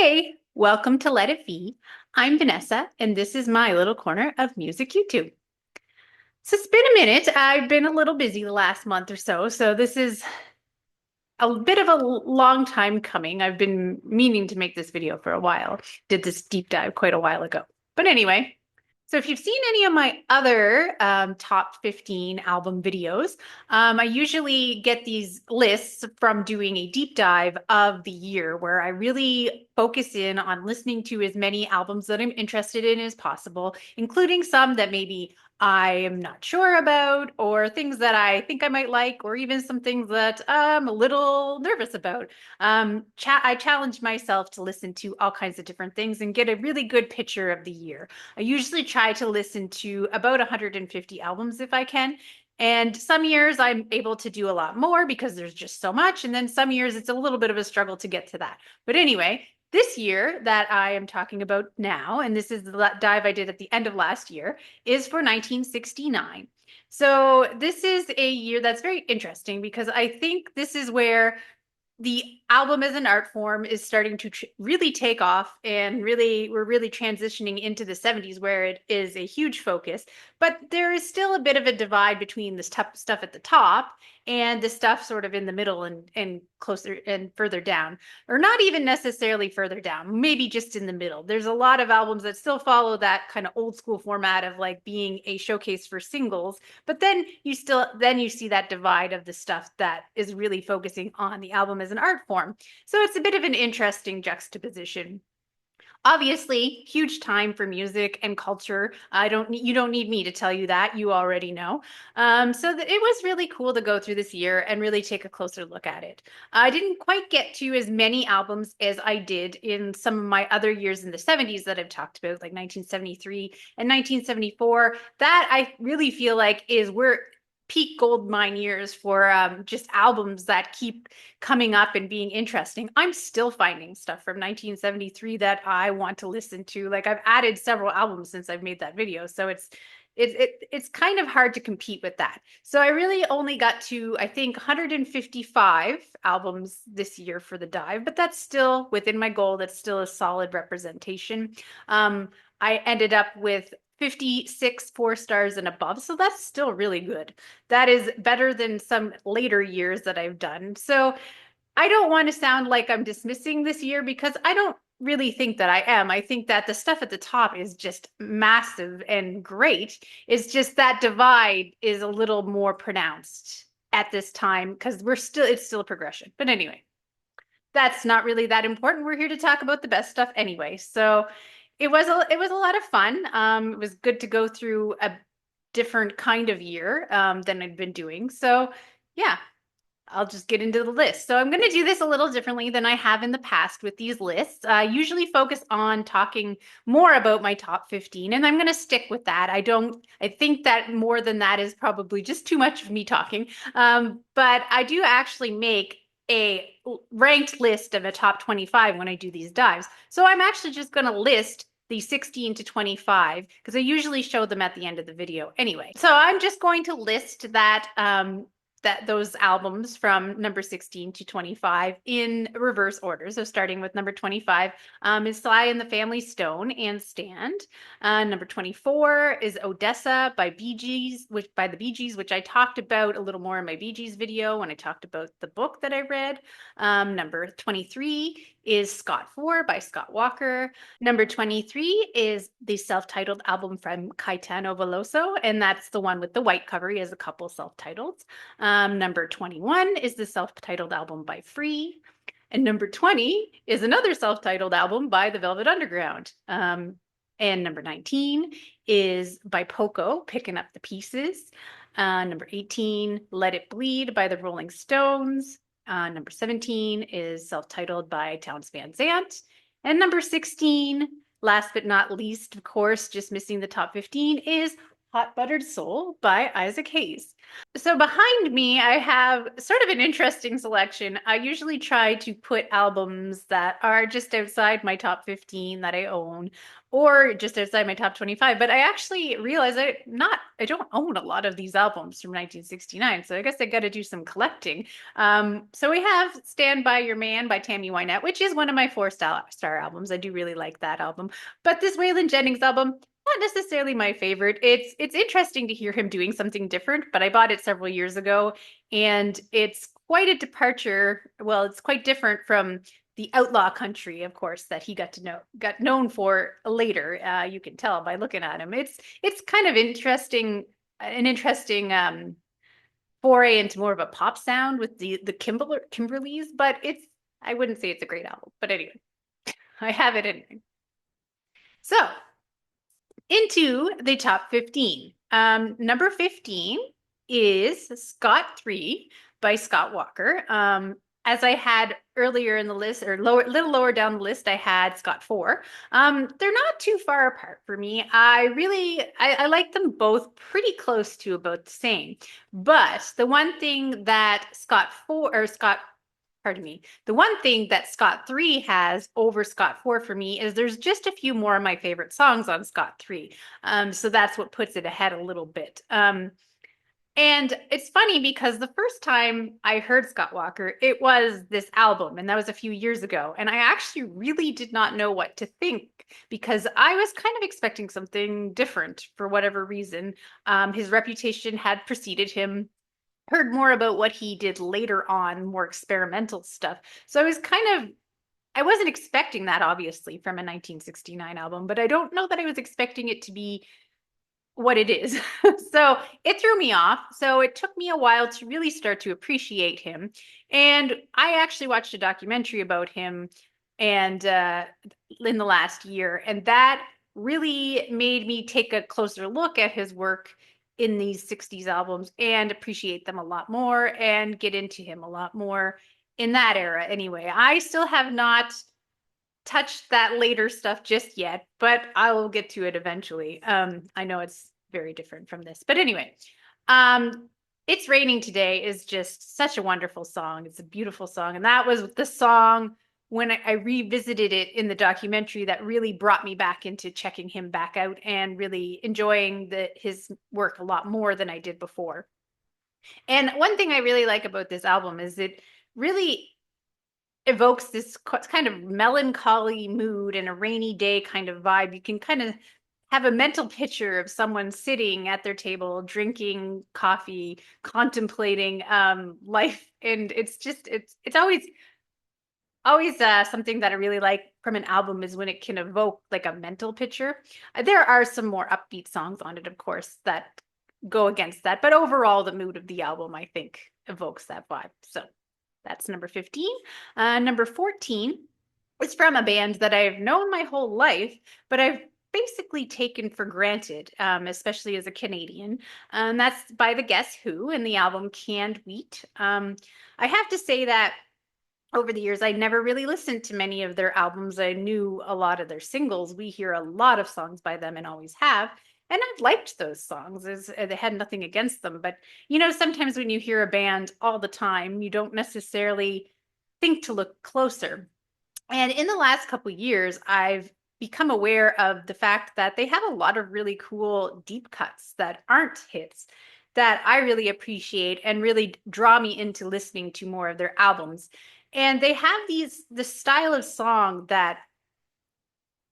Hey, welcome to Let It Be. I'm Vanessa, and this is my little corner of music YouTube. So it's been a minute. I've been a little busy the last month or so this is a bit of a long time coming. I've been meaning to make this video for a while. Did this deep dive quite a while ago. But anyway, so if you've seen any of my other top 15 album videos, I usually get these lists from doing a deep dive of the year where I really focus in on listening to as many albums that I'm interested in as possible, including some that maybe I am not sure about, or things that I think I might like, or even some things that I'm a little nervous about. I challenge myself to listen to all kinds of different things and get a really good picture of the year. I usually try to listen to about 150 albums if I can. And some years I'm able to do a lot more because there's just so much. And then some years it's a little bit of a struggle to get to that. But anyway, this year that I am talking about now, and this is the dive I did at the end of last year, is for 1969. So this is a year that's very interesting because I think this is where the album as an art form is starting to really take off, and we're really transitioning into the 70s where it is a huge focus. But there is still a bit of a divide between the stuff at the top and the stuff sort of in the middle and closer and further down, or not even necessarily further down, maybe just in the middle. There's a lot of albums that still follow that kind of old school format of like being a showcase for singles, but then you see that divide of the stuff that is really focusing on the album as an art form. So it's a bit of an interesting juxtaposition. Obviously, huge time for music and culture. You don't need me to tell you that. You already know. It was really cool to go through this year and really take a closer look at it. I didn't quite get to as many albums as I did in some of my other years in the 70s that I've talked about, like 1973 and 1974. That I really feel like is where peak gold mine years for just albums that keep coming up and being interesting. I'm still finding stuff from 1973 that I want to listen to. Like I've added several albums since I've made that video, so it's kind of hard to compete with that. So I really only got to, I think, 155 albums this year for the dive, but that's still within my goal. That's still a solid representation. I ended up with 56 4 stars and above. So that's still really good. That is better than some later years that I've done. So I don't want to sound like I'm dismissing this year because I don't really think that I am. I think that the stuff at the top is just massive and great. It's just that divide is a little more pronounced at this time because it's still a progression. But anyway, that's not really that important. We're here to talk about the best stuff anyway. So it was a lot of fun. It was good to go through a different kind of year than I'd been doing. So yeah, I'll just get into the list. So I'm going to do this a little differently than I have in the past with these lists. I usually focus on talking more about my top 15, and I'm going to stick with that. I think that more than that is probably just too much of me talking. But I do actually make a ranked list of a top 25 when I do these dives. So I'm actually just going to list the 16 to 25 because I usually show them at the end of the video anyway. So I'm just going to list those albums from number 16 to 25 in reverse order. So starting with number 25 is Sly and the Family Stone and Stand. Number 24 is Odessa by the Bee Gees, which I talked about a little more in my Bee Gees video when I talked about the book that I read. Number 23 is Scott 4 by Scott Walker. Number 23 is the self-titled album from Caetano Veloso, and that's the one with the white cover. He has a couple self-titles. Number 21 is the self-titled album by Free. And number 20 is another self-titled album by the Velvet Underground. And number 19 is by Poco, Picking Up the Pieces. Number 18, Let It Bleed by the Rolling Stones. Number 17 is self-titled by Townes Van Zandt. And number 16, last but not least, of course, just missing the top 15, is Hot Buttered Soul by Isaac Hayes. So behind me, I have sort of an interesting selection. I usually try to put albums that are just outside my top 15 that I own, or just outside my top 25. But I actually realized I don't own a lot of these albums from 1969. So I guess I got to do some collecting. So we have Stand By Your Man by Tammy Wynette, which is one of my four-star albums. I do really like that album. But this Waylon Jennings album, not necessarily my favorite. It's interesting to hear him doing something different, but I bought it several years ago, and it's quite a departure. Well, it's quite different from the outlaw country, of course, that he got known for later. You can tell by looking at him. It's kind of interesting, an interesting foray into more of a pop sound with the Kimberlys, but I wouldn't say it's a great album. But anyway, I have it in. So into the top 15. Number 15 is Scott III by Scott Walker. As I had earlier in the list, or little lower down the list, I had Scott IV. They're not too far apart for me. I like them both pretty close to about the same. But the one thing that the one thing that Scott III has over Scott IV for me is there's just a few more of my favorite songs on Scott III. So that's what puts it ahead a little bit. And it's funny because the first time I heard Scott Walker, it was this album, and that was a few years ago. And I actually really did not know what to think because I was kind of expecting something different for whatever reason. His reputation had preceded him. Heard more about what he did later on, more experimental stuff. So I wasn't expecting that, obviously, from a 1969 album, but I don't know that I was expecting it to be what it is. So it threw me off. So it took me a while to really start to appreciate him. And I actually watched a documentary about him and in the last year, and that really made me take a closer look at his work in these 60s albums and appreciate them a lot more and get into him a lot more in that era. Anyway, I still have not touched that later stuff just yet, but I will get to it eventually. I know it's very different from this, but anyway, It's Raining Today is just such a wonderful song. It's a beautiful song. And that was the song when I revisited it in the documentary that really brought me back into checking him back out and really enjoying his work a lot more than I did before. And one thing I really like about this album is it really evokes this kind of melancholy mood and a rainy day kind of vibe. You can kind of have a mental picture of someone sitting at their table, drinking coffee, contemplating life. And it's always something that I really like from an album is when it can evoke like a mental picture. There are some more upbeat songs on it, of course, that go against that. But overall, the mood of the album, I think, evokes that vibe. So that's number 15. Number 14 is from a band that I've known my whole life, but I've basically taken for granted, especially as a Canadian. That's by the Guess Who and the album Canned Wheat. I have to say that over the years, I never really listened to many of their albums. I knew a lot of their singles. We hear a lot of songs by them and always have. And I've liked those songs. They had nothing against them. But, sometimes when you hear a band all the time, you don't necessarily think to look closer. And in the last couple of years, I've become aware of the fact that they have a lot of really cool deep cuts that aren't hits that I really appreciate and really draw me into listening to more of their albums. And they have the style of song that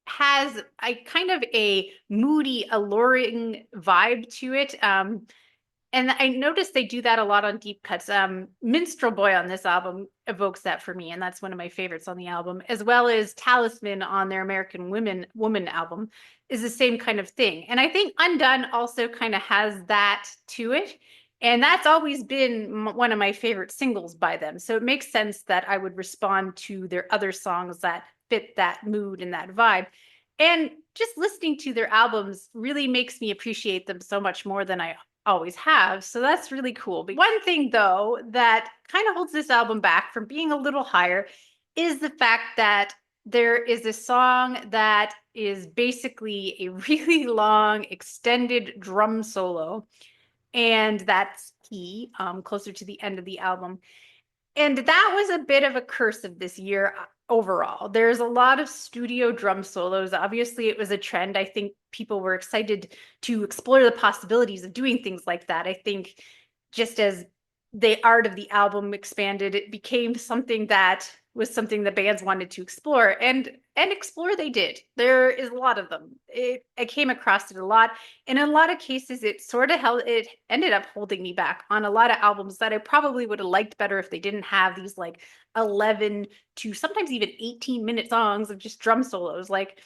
has a kind of a moody, alluring vibe to it. And I noticed they do that a lot on deep cuts. Minstrel Boy on this album evokes that for me, and that's one of my favorites on the album, as well as Talisman on their American Woman album is the same kind of thing. And I think Undone also kind of has that to it. And that's always been one of my favorite singles by them. So it makes sense that I would respond to their other songs that fit that mood and that vibe. And just listening to their albums really makes me appreciate them so much more than I always have. So that's really cool. But one thing, though, that kind of holds this album back from being a little higher is the fact that there is a song that is basically a really long, extended drum solo, and that's key, closer to the end of the album. And that was a bit of a curse of this year overall. There's a lot of studio drum solos. Obviously, it was a trend. I think people were excited to explore the possibilities of doing things like that. I think just as the art of the album expanded, it became something that was something the bands wanted to explore, and explore they did. There is a lot of them. I came across it a lot. In a lot of cases, it ended up holding me back on a lot of albums that I probably would have liked better if they didn't have these like 11 to sometimes even 18-minute songs of just drum solos. Like,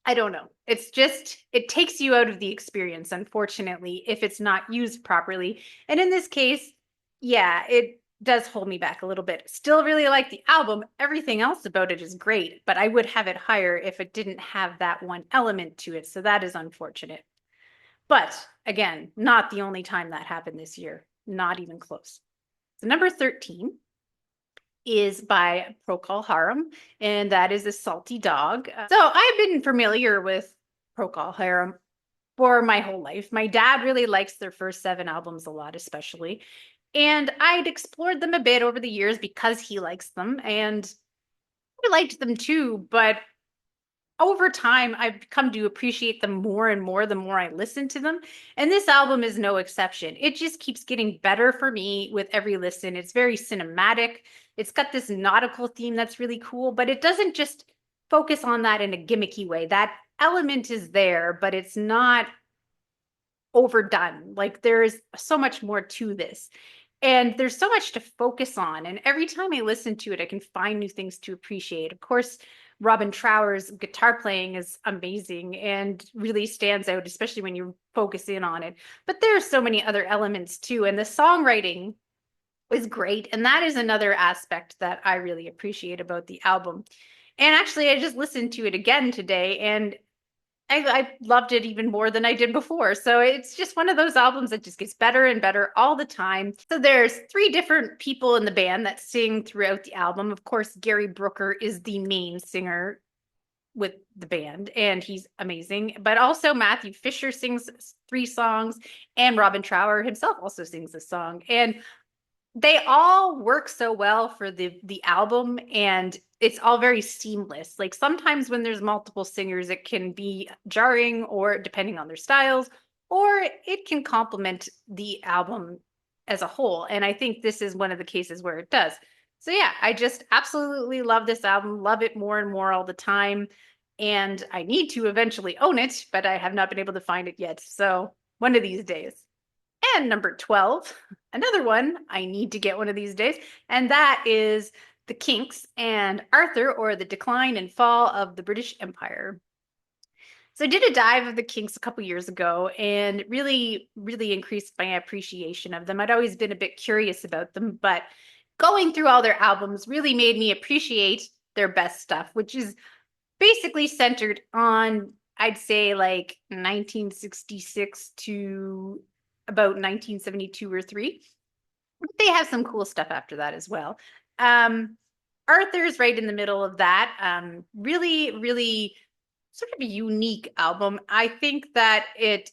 I don't know. It's just, it takes you out of the experience, unfortunately, if it's not used properly. And in this case, yeah, it does hold me back a little bit. Still really like the album. Everything else about it is great, but I would have it higher if it didn't have that one element to it. So that is unfortunate. But again, not the only time that happened this year. Not even close. So number 13 is by Procol Harum, and that is a salty dog. So I've been familiar with Procol Harum for my whole life. My dad really likes their first 7 albums a lot, especially. And I'd explored them a bit over the years because he likes them, and I liked them too. But over time, I've come to appreciate them more and more the more I listen to them. And this album is no exception. It just keeps getting better for me with every listen. It's very cinematic. It's got this nautical theme that's really cool, but it doesn't just focus on that in a gimmicky way. That element is there, but it's not overdone. Like, there's so much more to this. And there's so much to focus on. And every time I listen to it, I can find new things to appreciate. Of course, Robin Trower's guitar playing is amazing and really stands out, especially when you focus in on it. But there's so many other elements too. And the songwriting is great. And that is another aspect that I really appreciate about the album. And actually, I just listened to it again today, and I loved it even more than I did before. So it's just one of those albums that just gets better and better all the time. So there's 3 different people in the band that sing throughout the album. Of course, Gary Brooker is the main singer with the band, and he's amazing. But also Matthew Fisher sings 3 songs, and Robin Trower himself also sings a song. And they all work so well for the album, and it's all very seamless. Like, sometimes when there's multiple singers, it can be jarring, or depending on their styles, or it can complement the album as a whole. And I think this is one of the cases where it does. So yeah, I just absolutely love this album, love it more and more all the time. And I need to eventually own it, but I have not been able to find it yet. So one of these days. And number 12, another one I need to get one of these days, and that is the Kinks and Arthur, or the Decline and Fall of the British Empire. So I did a dive of the Kinks a couple years ago, and really, really increased my appreciation of them. I'd always been a bit curious about them, but going through all their albums really made me appreciate their best stuff, which is basically centered on, I'd say, like 1966 to about 1972 or 3. They have some cool stuff after that as well. Arthur's right in the middle of that. Really, really sort of a unique album. I think that it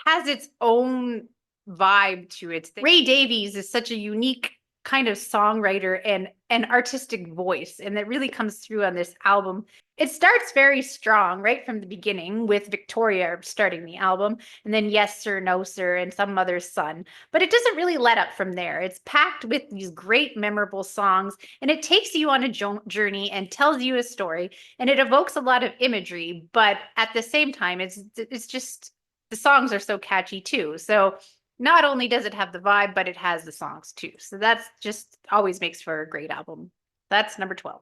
has its own vibe to it. Ray Davies is such a unique kind of songwriter and an artistic voice, and that really comes through on this album. It starts very strong right from the beginning, with Victoria starting the album, and then Yes Sir, No Sir, and Some Mother's Son. But it doesn't really let up from there. It's packed with these great memorable songs, and it takes you on a journey and tells you a story, and it evokes a lot of imagery. But at the same time, it's just, the songs are so catchy too. So not only does it have the vibe, but it has the songs too. So that's just always makes for a great album. That's number 12.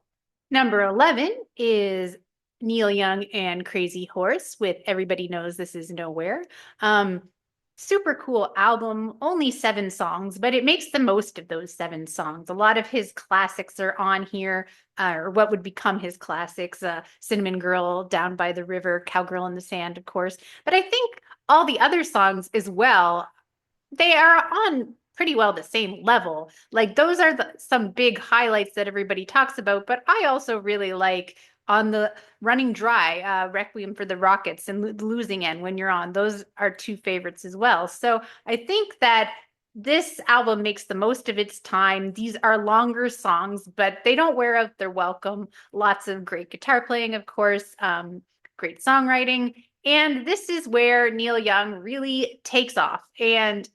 Number 11 is Neil Young and Crazy Horse with Everybody Knows This Is Nowhere. Super cool album, only 7 songs, but it makes the most of those 7 songs. A lot of his classics are on here, or what would become his classics, Cinnamon Girl, Down by the River, Cowgirl in the Sand, of course. But I think all the other songs as well, they are on pretty well the same level. Like those are some big highlights that everybody talks about, but I also really like on the Running Dry, Requiem for the Rockets and the Losing End when you're on. Those are two favorites as well. So I think that this album makes the most of its time. These are longer songs, but they don't wear out their welcome. Lots of great guitar playing, of course, great songwriting. And this is where Neil Young really takes off. And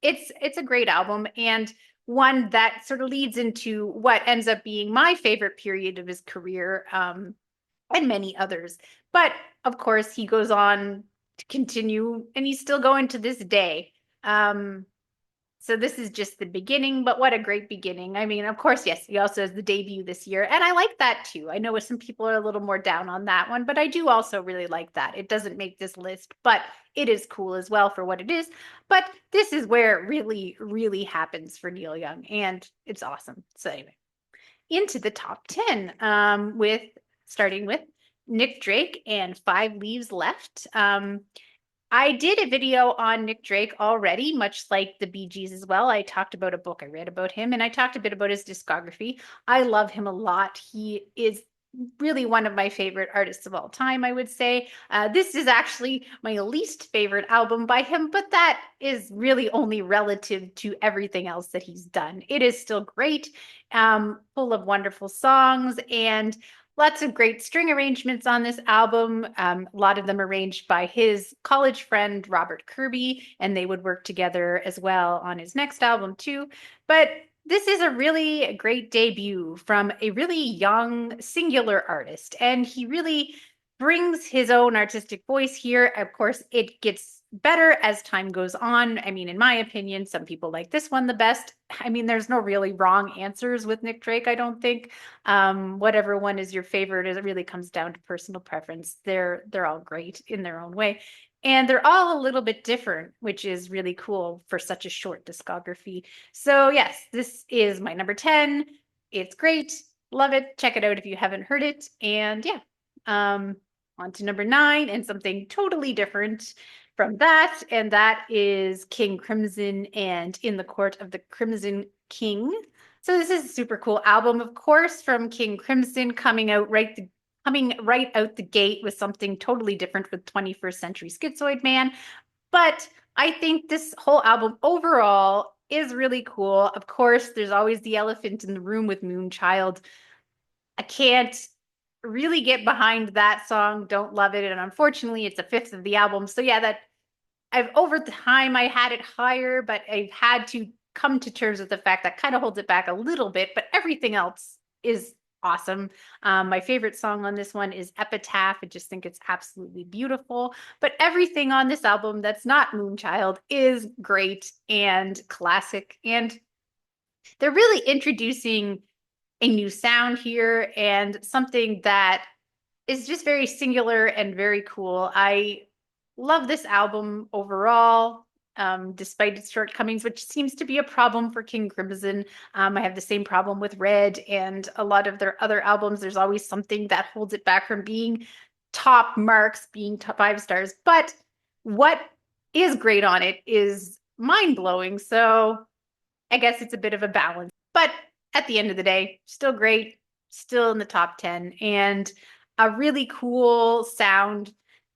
it's a great album and one that sort of leads into what ends up being my favorite period of his career, and many others. But of course, he goes on to continue, and he's still going to this day. So this is just the beginning, but what a great beginning. I mean, of course, yes, he also has the debut this year, and I like that too. I know some people are a little more down on that one, but I do also really like that. It doesn't make this list, but it is cool as well for what it is. But this is where it really, really happens for Neil Young, and it's awesome. So anyway, into the top 10, with starting with Nick Drake and Five Leaves Left. I did a video on Nick Drake already, much like the Bee Gees as well. I talked about a book I read about him, and I talked a bit about his discography. I love him a lot. He is really one of my favorite artists of all time, I would say. This is actually my least favorite album by him, but that is really only relative to everything else that he's done. It is still great, full of wonderful songs, and lots of great string arrangements on this album. A lot of them arranged by his college friend, Robert Kirby, and they would work together as well on his next album too. But this is a really great debut from a really young, singular artist, and he really brings his own artistic voice here. Of course, it gets better as time goes on. I mean, in my opinion, some people like this one the best. I mean, there's no really wrong answers with Nick Drake, I don't think. Whatever one is your favorite, it really comes down to personal preference. They're all great in their own way. And they're all a little bit different, which is really cool for such a short discography. So yes, this is my number 10. It's great. Love it. Check it out if you haven't heard it. And yeah, on to number 9 and something totally different from that. And that is King Crimson and In the Court of the Crimson King. So this is a super cool album, of course, from King Crimson, coming right out the gate with something totally different with 21st Century Schizoid Man. But I think this whole album overall is really cool. Of course, there's always the elephant in the room with Moonchild. I can't really get behind that song. Don't love it. And unfortunately, it's a fifth of the album. So yeah, that over time I had it higher, but I've had to come to terms with the fact that kind of holds it back a little bit, but everything else is awesome. My favorite song on this one is Epitaph. I just think it's absolutely beautiful. But everything on this album that's not Moonchild is great and classic. And they're really introducing a new sound here and something that is just very singular and very cool. I love this album overall, despite its shortcomings, which seems to be a problem for King Crimson. I have the same problem with Red and a lot of their other albums. There's always something that holds it back from being top marks, being top 5 stars. But what is great on it is mind-blowing. So I guess it's a bit of a balance. But at the end of the day, still great, still in the top 10, and a really cool sound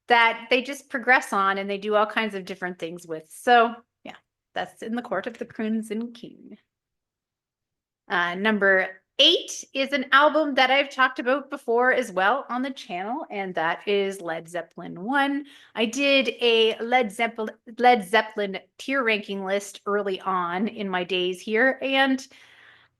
that they just progress on and they do all kinds of different things with. So yeah, that's In the Court of the Crimson King. Number 8 is an album that I've talked about before as well on the channel, and that is Led Zeppelin I. I did a Led Zeppelin tier ranking list early on in my days here, and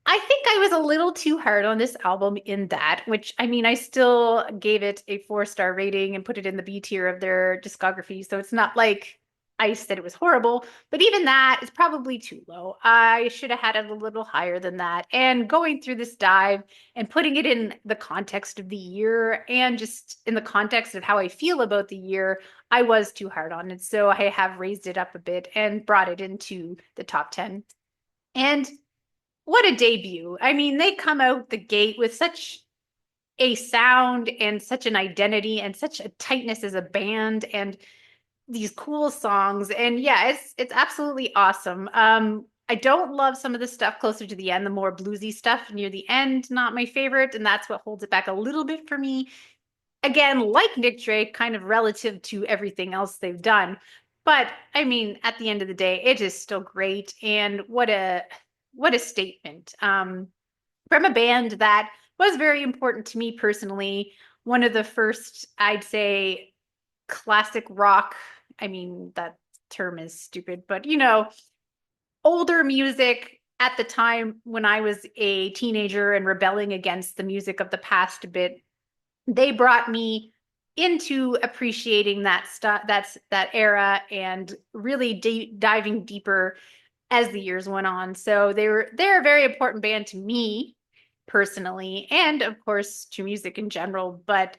I think I was a little too hard on this album in that, which I mean, I still gave it a 4-star rating and put it in the B tier of their discography. So it's not like I said it was horrible, but even that is probably too low. I should have had it a little higher than that. And going through this dive and putting it in the context of the year and just in the context of how I feel about the year, I was too hard on it. So I have raised it up a bit and brought it into the top 10. And what a debut. I mean, they come out the gate with such a sound and such an identity and such a tightness as a band and these cool songs. And yeah, it's absolutely awesome. I don't love some of the stuff closer to the end, the more bluesy stuff near the end, not my favorite, and that's what holds it back a little bit for me. Again, like Nick Drake, kind of relative to everything else they've done. But I mean, at the end of the day, it is still great, and what a statement from a band that was very important to me personally. One of the first, I'd say, classic rock. I mean, that term is stupid, but older music at the time when I was a teenager and rebelling against the music of the past a bit. They brought me into appreciating that stuff, that era, and really diving deeper as the years went on. So they're a very important band to me personally, and of course to music in general, but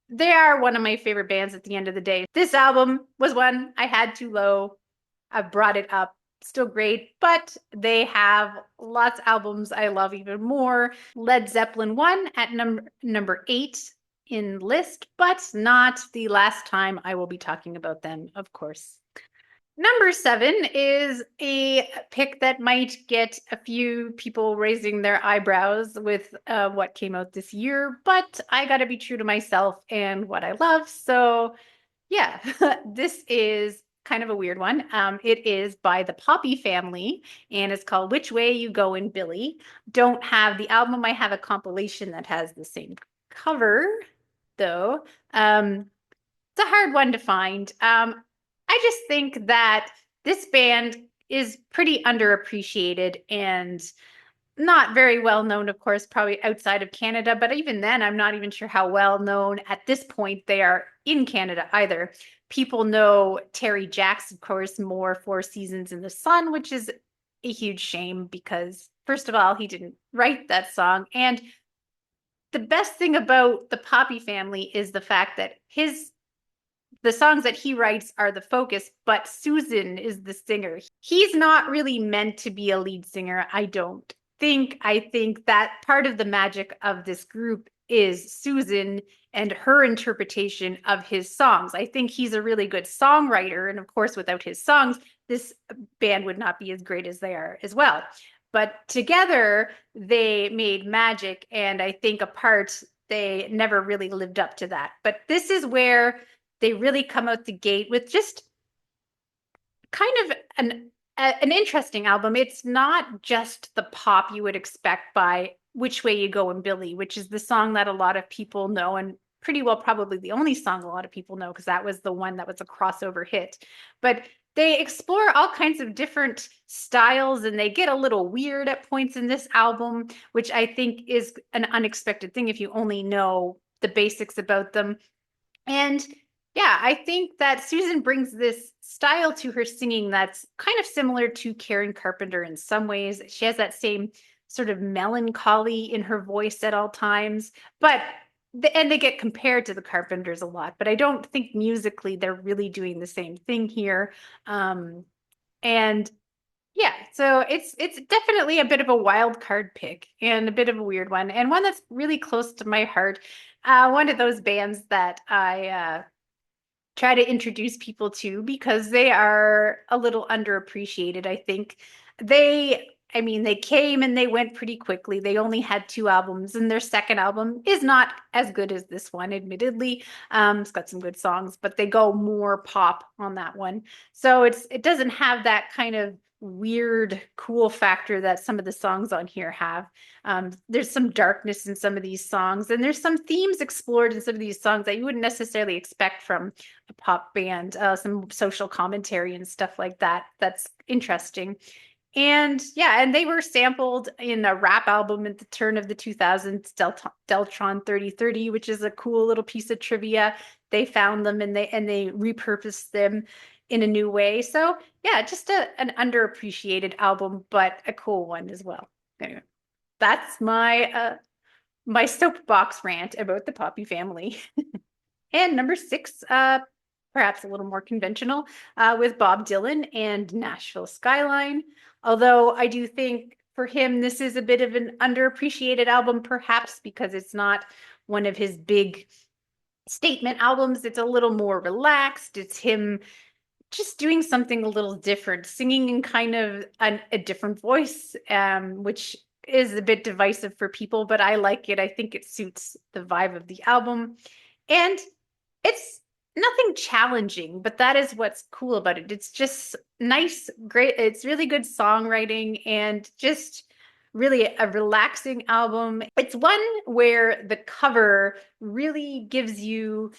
they are one of my favorite bands at the end of the day. This album was one I had too low. I've brought it up. Still great, but they have lots of albums I love even more. Led Zeppelin I at number 8 in list, but not the last time I will be talking about them, of course. Number 7 is a pick that might get a few people raising their eyebrows with what came out this year, but I gotta be true to myself and what I love. So yeah, this is kind of a weird one. It is by the Poppy Family, and it's called Which Way You Goin', Billy. Don't have the album. I have a compilation that has the same cover, though. It's a hard one to find. I just think that this band is pretty underappreciated and not very well known, of course, probably outside of Canada. But even then, I'm not even sure how well known at this point they are in Canada either. People know Terry Jacks, of course, more for Seasons in the Sun, which is a huge shame because, first of all, he didn't write that song. And the best thing about the Poppy Family is the fact that the songs that he writes are the focus, but Susan is the singer. He's not really meant to be a lead singer, I don't think. I think that part of the magic of this group is Susan and her interpretation of his songs. I think he's a really good songwriter, and of course, without his songs, this band would not be as great as they are as well. But together, they made magic, and I think apart, they never really lived up to that. But this is where they really come out the gate with just kind of an interesting album. It's not just the pop you would expect by Which Way You Goin', Billy, which is the song that a lot of people know, and pretty well probably the only song a lot of people know because that was the one that was a crossover hit. But they explore all kinds of different styles and they get a little weird at points in this album, which I think is an unexpected thing if you only know the basics about them. And yeah, I think that Susan brings this style to her singing that's kind of similar to Karen Carpenter in some ways. She has that same sort of melancholy in her voice at all times, but and they get compared to the Carpenters a lot, but I don't think musically they're really doing the same thing here. And yeah, so it's definitely a bit of a wild card pick and a bit of a weird one, and one that's really close to my heart. One of those bands that I try to introduce people to because they are a little underappreciated, I think. I mean, they came and they went pretty quickly. They only had 2 albums, and their second album is not as good as this one, admittedly. It's got some good songs, but they go more pop on that one. So it doesn't have that kind of weird, cool factor that some of the songs on here have. There's some darkness in some of these songs, and there's some themes explored in some of these songs that you wouldn't necessarily expect from a pop band, some social commentary and stuff like that. That's interesting. And yeah, and they were sampled in a rap album at the turn of the 2000s, Deltron 3030, which is a cool little piece of trivia. They found them and they repurposed them in a new way. So yeah, just an underappreciated album, but a cool one as well. Anyway, that's my soapbox rant about the Poppy Family. And number 6, perhaps a little more conventional, with Bob Dylan and Nashville Skyline. Although I do think for him, this is a bit of an underappreciated album, perhaps because it's not one of his big statement albums. It's a little more relaxed. It's him just doing something a little different, singing in kind of a different voice, which is a bit divisive for people, but I like it. I think it suits the vibe of the album. And it's nothing challenging, but that is what's cool about it. It's just nice, great. It's really good songwriting and just really a relaxing album. It's one where the cover really gives you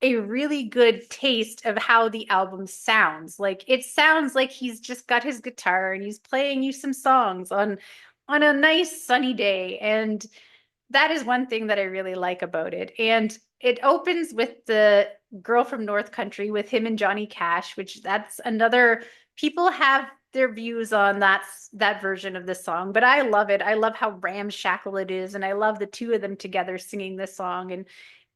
a really good taste of how the album sounds. Like it sounds like he's just got his guitar and he's playing you some songs on a nice sunny day. And that is one thing that I really like about it. And it opens with the Girl from North Country with him and Johnny Cash, which that's another, people have their views on that version of the song, but I love it. I love how ramshackle it is, and I love the two of them together singing this song. And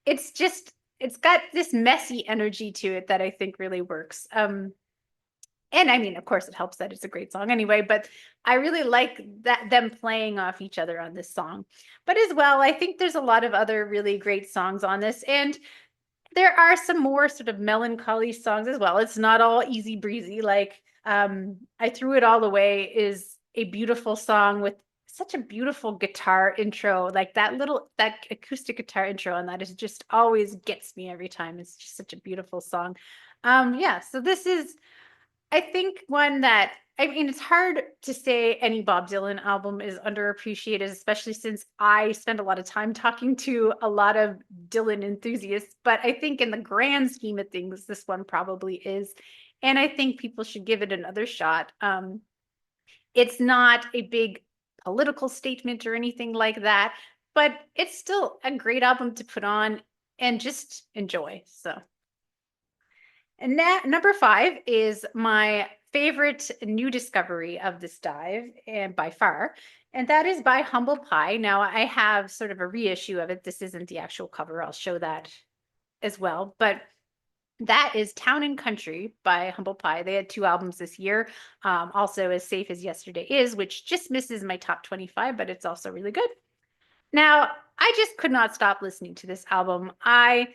it's just, it's got this messy energy to it that I think really works. And I mean, of course, it helps that it's a great song anyway, but I really like that them playing off each other on this song. But as well, I think there's a lot of other really great songs on this, and there are some more sort of melancholy songs as well. It's not all easy breezy. Like I Threw It All Away is a beautiful song with such a beautiful guitar intro. Like that acoustic guitar intro on that is just always gets me every time. It's just such a beautiful song. Yeah, so this is, I think, one that, I mean, it's hard to say any Bob Dylan album is underappreciated, especially since I spend a lot of time talking to a lot of Dylan enthusiasts. But I think in the grand scheme of things, this one probably is. And I think people should give it another shot. It's not a big political statement or anything like that, but it's still a great album to put on and just enjoy. So. And number 5 is my favorite new discovery of this dive, and by far, and that is by Humble Pie. Now, I have sort of a reissue of it. This isn't the actual cover. I'll show that as well. But that is Town and Country by Humble Pie. They had 2 albums this year. Also, As Safe as Yesterday Is, which just misses my top 25, but it's also really good. Now, I just could not stop listening to this album. I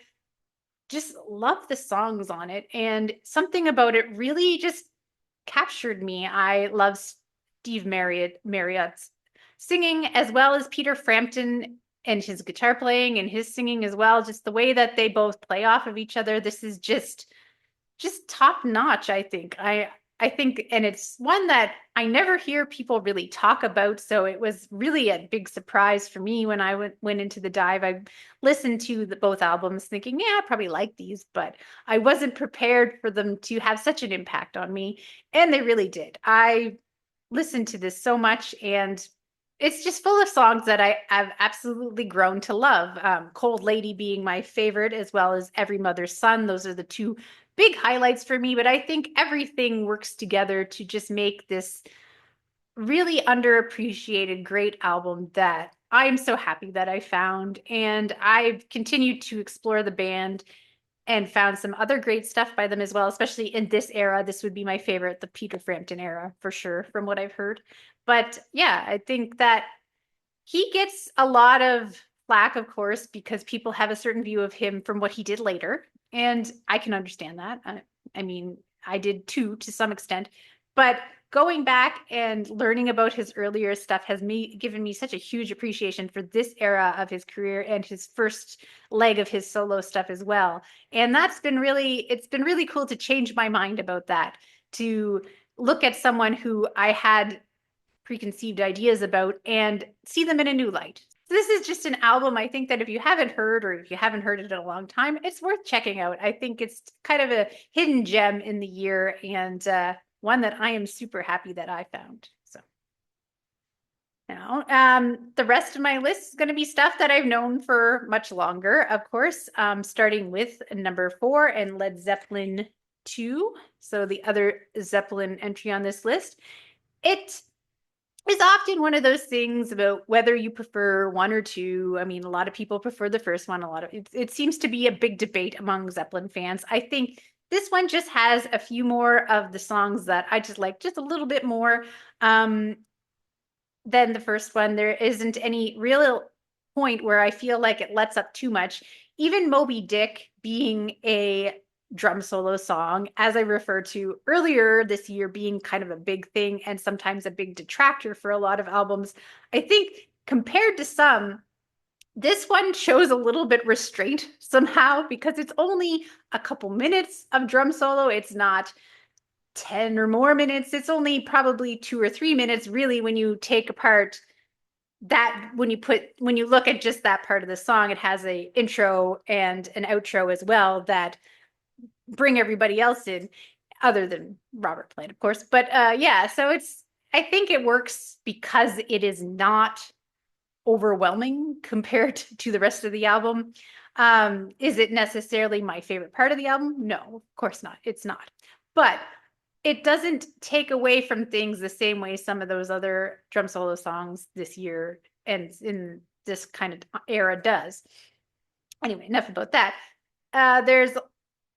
just love the songs on it, and something about it really just captured me. I love Steve Marriott's singing, as well as Peter Frampton and his guitar playing and his singing as well. Just the way that they both play off of each other. This is just top notch, I think. I think, and it's one that I never hear people really talk about. So it was really a big surprise for me when I went into the dive. I listened to both albums thinking, yeah, I probably like these, but I wasn't prepared for them to have such an impact on me. And they really did. I listened to this so much, and it's just full of songs that I have absolutely grown to love. Cold Lady being my favorite, as well as Every Mother's Son. Those are the 2 big highlights for me, but I think everything works together to just make this really underappreciated great album that I'm so happy that I found. And I've continued to explore the band and found some other great stuff by them as well, especially in this era. This would be my favorite, the Peter Frampton era, for sure, from what I've heard. But yeah, I think that he gets a lot of flack, of course, because people have a certain view of him from what he did later. And I can understand that. I mean, I did too, to some extent. But going back and learning about his earlier stuff has given me such a huge appreciation for this era of his career and his first leg of his solo stuff as well. And it's been really cool to change my mind about that, to look at someone who I had preconceived ideas about and see them in a new light. So this is just an album, I think, that if you haven't heard, or if you haven't heard it in a long time, it's worth checking out. I think it's kind of a hidden gem in the year, and one that I am super happy that I found. So now, the rest of my list is going to be stuff that I've known for much longer, of course, starting with number 4 and Led Zeppelin II. So the other Zeppelin entry on this list. It is often one of those things about whether you prefer one or two. I mean, a lot of people prefer the first one. It seems to be a big debate among Zeppelin fans. I think this one just has a few more of the songs that I just like just a little bit more than the first one. There isn't any real point where I feel like it lets up too much. Even Moby Dick being a drum solo song, as I referred to earlier this year, being kind of a big thing and sometimes a big detractor for a lot of albums. I think compared to some, this one shows a little bit restraint somehow because it's only a couple minutes of drum solo. It's not 10 or more minutes. It's only probably 2 or 3 minutes really when you take apart that when you look at just that part of the song. It has a intro and an outro as well that bring everybody else in, other than Robert Plant, of course. But yeah, so I think it works because it is not overwhelming compared to the rest of the album. Is it necessarily my favorite part of the album? No, of course not. It's not. But it doesn't take away from things the same way some of those other drum solo songs this year and in this kind of era does. Anyway, enough about that. There's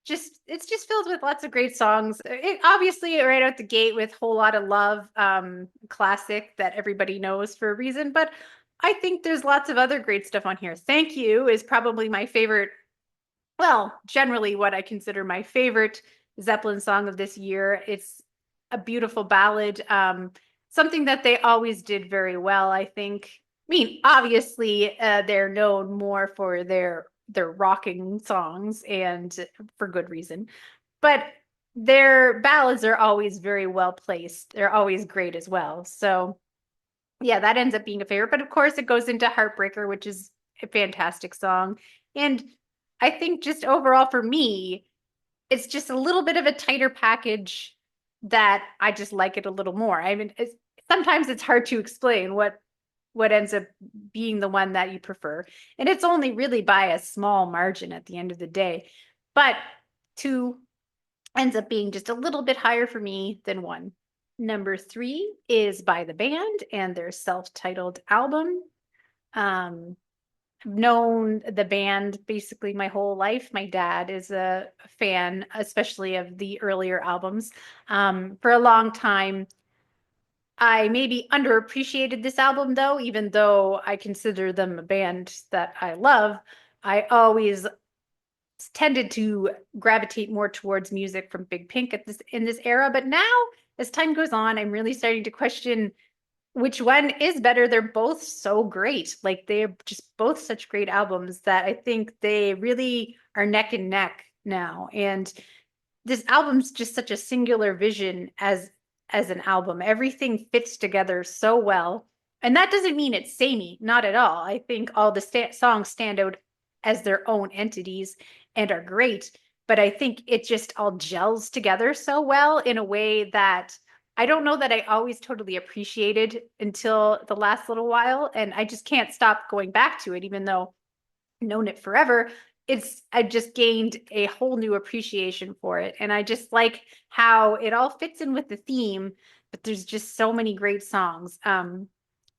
it's just filled with lots of great songs. It obviously right out the gate with Whole Lot of Love, classic that everybody knows for a reason, but I think there's lots of other great stuff on here. Thank You is probably my favorite, well, generally what I consider my favorite Zeppelin song of this year. It's a beautiful ballad, something that they always did very well, I think. I mean, obviously, they're known more for their rocking songs, and for good reason. But their ballads are always very well placed. They're always great as well. So yeah, that ends up being a favorite. But of course, it goes into Heartbreaker, which is a fantastic song. And I think just overall for me, it's just a little bit of a tighter package that I just like it a little more. I mean, sometimes it's hard to explain what ends up being the one that you prefer. And it's only really by a small margin at the end of the day. But 2 ends up being just a little bit higher for me than 1. Number 3 is by the band and their self-titled album. I've known the band basically my whole life. My dad is a fan, especially of the earlier albums. For a long time, I maybe underappreciated this album though, even though I consider them a band that I love. I always tended to gravitate more towards music from Big Pink in this era. But now, as time goes on, I'm really starting to question which one is better. They're both so great. Like they're just both such great albums that I think they really are neck and neck now. And this album's just such a singular vision as an album. Everything fits together so well. And that doesn't mean it's samey, not at all. I think all the songs stand out as their own entities and are great. But I think it just all gels together so well in a way that I don't know that I always totally appreciated until the last little while. And I just can't stop going back to it, even though I've known it forever. I just gained a whole new appreciation for it. And I just like how it all fits in with the theme, but there's just so many great songs. Of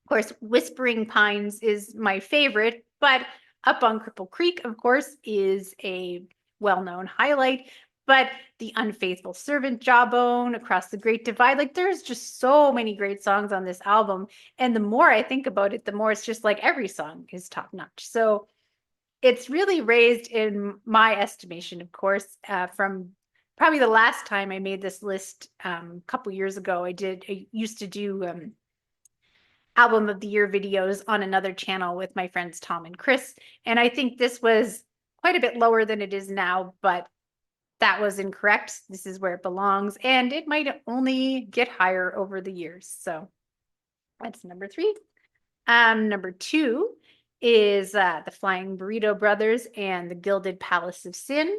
course, Whispering Pines is my favorite, but Up on Cripple Creek, of course, is a well-known highlight. But The Unfaithful Servant, Jawbone, Across the Great Divide, like there's just so many great songs on this album. And the more I think about it, the more it's just like every song is top notch. So it's really raised in my estimation, of course, from probably the last time I made this list a couple years ago. I used to do album of the year videos on another channel with my friends Tom and Chris. And I think this was quite a bit lower than it is now, but that was incorrect. This is where it belongs. And it might only get higher over the years. So that's number 3. Number 2 is the Flying Burrito Brothers and the Gilded Palace of Sin.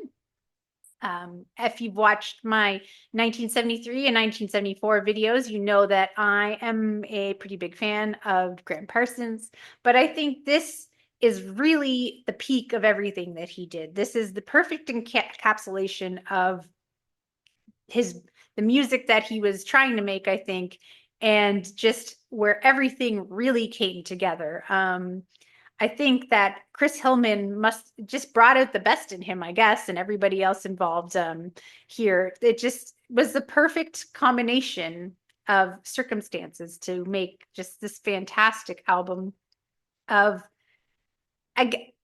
If you've watched my 1973 and 1974 videos, you know that I am a pretty big fan of Graham Parsons, but I think this is really the peak of everything that he did. This is the perfect encapsulation of the music that he was trying to make, I think, and just where everything really came together. I think that Chris Hillman must just brought out the best in him, I guess, and everybody else involved here. It just was the perfect combination of circumstances to make just this fantastic album of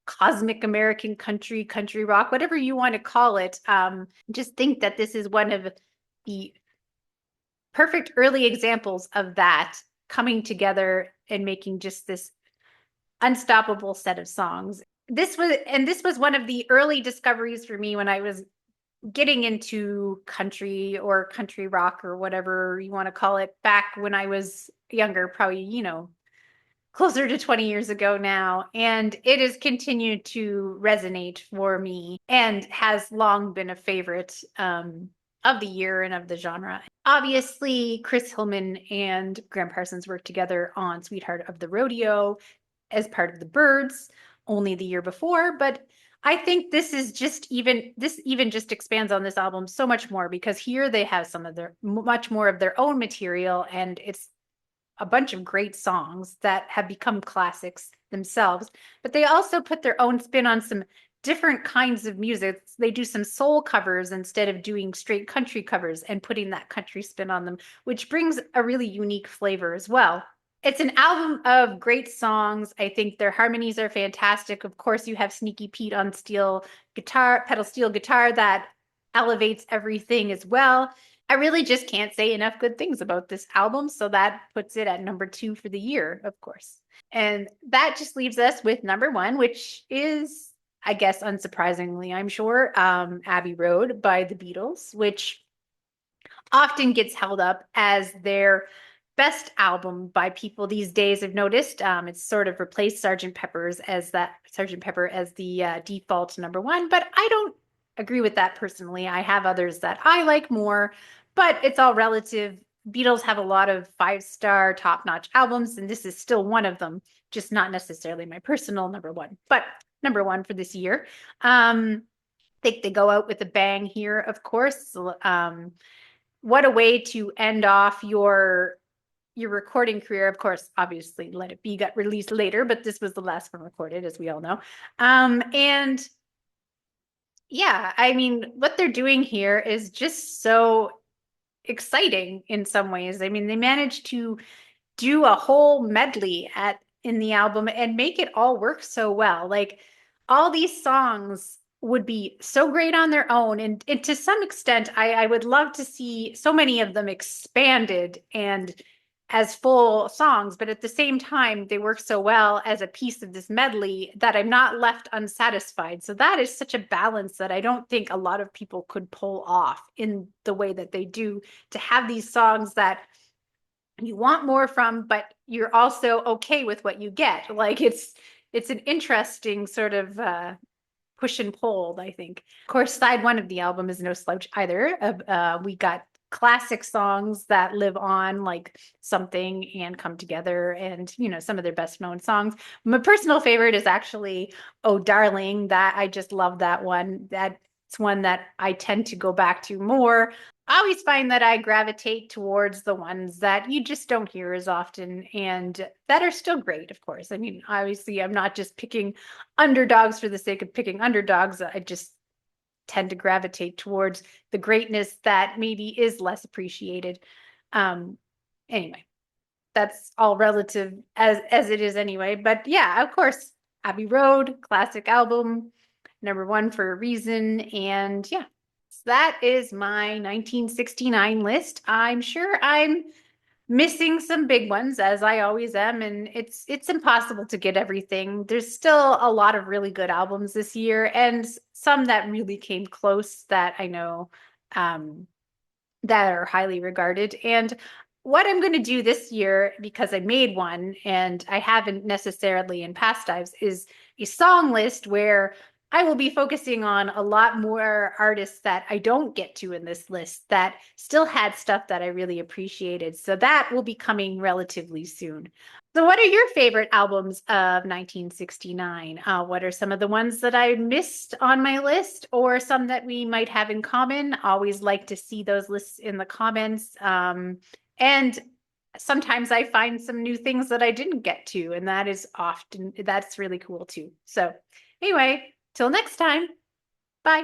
cosmic American country, country rock, whatever you want to call it. Just think that this is one of the perfect early examples of that coming together and making just this unstoppable set of songs. This was one of the early discoveries for me when I was getting into country or country rock or whatever you want to call it back when I was younger, probably, closer to 20 years ago now. And it has continued to resonate for me and has long been a favorite of the year and of the genre. Obviously, Chris Hillman and Graham Parsons worked together on Sweetheart of the Rodeo as part of the Byrds only the year before, but I think this even just expands on this album so much more because here they have some of their much more of their own material, and it's a bunch of great songs that have become classics themselves, but they also put their own spin on some different kinds of music. They do some soul covers instead of doing straight country covers and putting that country spin on them, which brings a really unique flavor as well. It's an album of great songs. I think their harmonies are fantastic. Of course, you have Sneaky Pete on pedal steel guitar that elevates everything as well. I really just can't say enough good things about this album, so that puts it at number 2 for the year, of course. And that just leaves us with number 1, which is, I guess, unsurprisingly, I'm sure, Abbey Road by the Beatles, which often gets held up as their best album by people these days. I've noticed it's sort of replaced Sgt. Pepper as the default number 1, but I don't agree with that personally. I have others that I like more, but it's all relative. Beatles have a lot of 5-star top-notch albums, and this is still one of them, just not necessarily my personal number 1, but number 1 for this year. I think they go out with a bang here, of course. What a way to end off your recording career. Of course, obviously, Let It Be got released later, but this was the last one recorded, as we all know. And yeah, I mean, what they're doing here is just so exciting in some ways. I mean, they managed to do a whole medley in the album and make it all work so well. Like all these songs would be so great on their own. And to some extent, I would love to see so many of them expanded and as full songs, but at the same time, they work so well as a piece of this medley that I'm not left unsatisfied. So that is such a balance that I don't think a lot of people could pull off in the way that they do, to have these songs that you want more from, but you're also okay with what you get. Like it's an interesting sort of push and pull, I think. Of course, side 1 of the album is no slouch either. We got classic songs that live on, like Something and Come Together, and some of their best known songs. My personal favorite is actually Oh Darling. That I just love that one. That's one that I tend to go back to more. I always find that I gravitate towards the ones that you just don't hear as often and that are still great, of course. I mean, obviously, I'm not just picking underdogs for the sake of picking underdogs. I just tend to gravitate towards the greatness that maybe is less appreciated. Anyway, that's all relative as it is anyway. But yeah, of course, Abbey Road, classic album, number 1 for a reason. And yeah, so that is my 1969 list. I'm sure I'm missing some big ones, as I always am, and it's impossible to get everything. There's still a lot of really good albums this year, and some that really came close that I know that are highly regarded. And what I'm going to do this year, because I made one and I haven't necessarily in past lives, is a song list where I will be focusing on a lot more artists that I don't get to in this list that still had stuff that I really appreciated. So that will be coming relatively soon. So what are your favorite albums of 1969? What are some of the ones that I missed on my list, or some that we might have in common? Always like to see those lists in the comments. And sometimes I find some new things that I didn't get to, and that's really cool too. So anyway, till next time, bye.